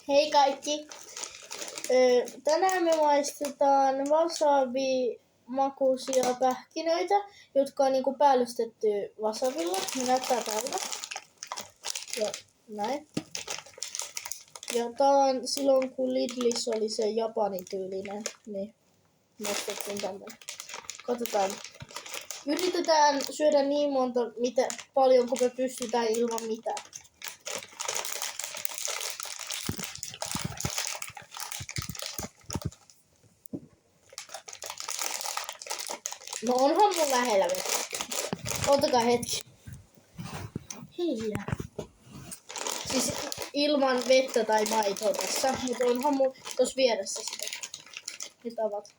Hei kaikki! Tänään me maistetaan wasabi-makuisia pähkinöitä, jotka on niinku päällystetty wasabilla. Ne näyttää tältä. Ja näin. Ja tää on silloin kun Lidlissä oli se japanityylinen, niin maistettiin tämmönen. Katsotaan. Yritetään syödä niin paljon kuin me pystytään ilman mitään. No onhan mun lähellä vettä. Ottakaa hetki. Hiljaa. Siis ilman vettä tai maitoa tässä, mutta onhan mun tossa vieressä sitä. Nyt avat.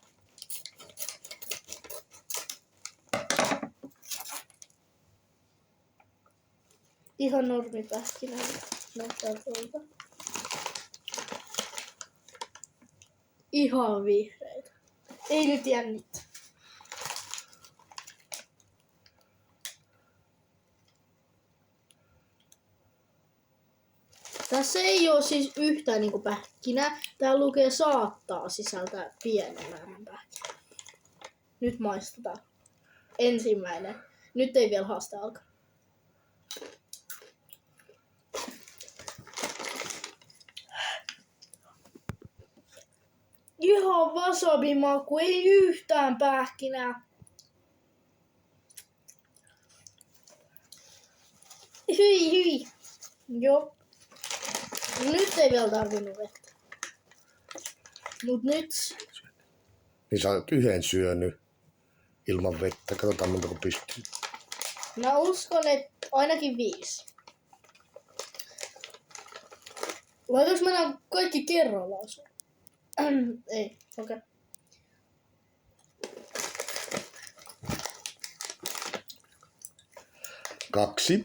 Ihan normipähkinä. Näyttää tuolta. Ihan vihreitä. Ei nyt jännitä. Tässä ei oo siis yhtään niinku pähkinää. Tää lukee saattaa sisältää pienen määrän pähkinää. Nyt maistetaan. Ensimmäinen. Nyt ei vielä haaste alkaa. Ihan wasabi-maku, ei yhtään pähkinää. Hyi. Joo. Nyt ei vielä tarvinnut vettä. Mut nyt. Niin sä oot yhden syönyt ilman vettä. Katsotaan montako pystyy. Mä uskon, että ainakin 5. Voitaanko mennä kaikki kerrallaan sun? Ei, okei. Okay. Kaksi.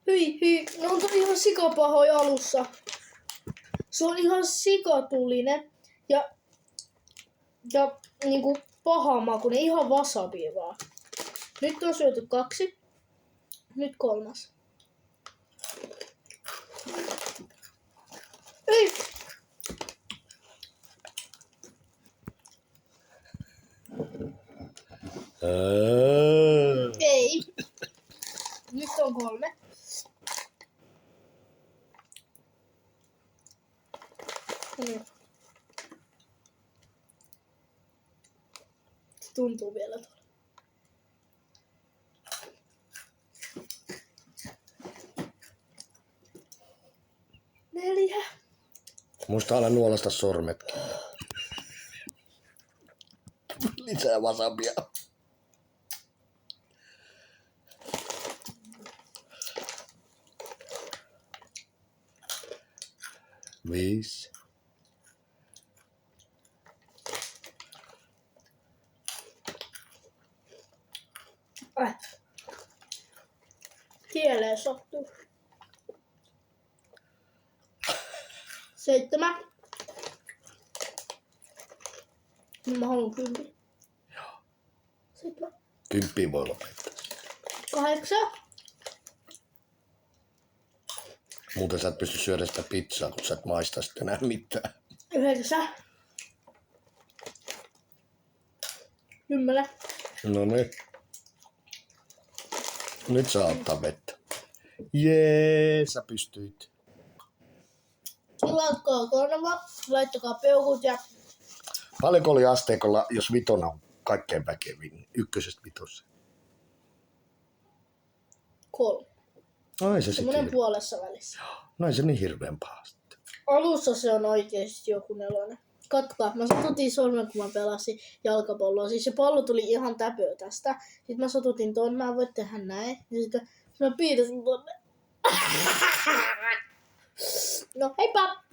Hyi. Ne on ihan sikapahoja alussa. Se on ihan sikatulinen ja niinku paha makuinen, ihan wasabi vaan. Nyt on syöty 2. Nyt 3. Hyi. Ei. Nyt on 3. Se tuntuu vielä tuolla. 4. Muista aina nuolasta sormetkin. Lisää wasabia. 5. Kieleen sattuu. 7. Mä haluan 10. Joo. 7. 10 voi lopettaa. 8. Muuten sä et pysty syödä sitä pizzaa, kun sä et maista sitten enää mitään. 9. 10. No niin. Nyt saa ottaa vettä. Jee, sä pystyit. Tilatkaa korva, laittakaa peukut ja Paljonko oli asteikolla, jos 5 on kaikkein väkevin? 1-5. 3. No ei se Semmonen sitten. puolessa välissä. No ei se niin hirveän pahasti. Alussa se on oikeesti joku 4. Katsokaa, mä satutin sormen, kun mä pelasin jalkapalloa. Siis se pallo tuli ihan täpöä tästä. Sitten mä satutin ton, mä voin tehdä näin. Ja sitten mä piirsin tonne. No heippa!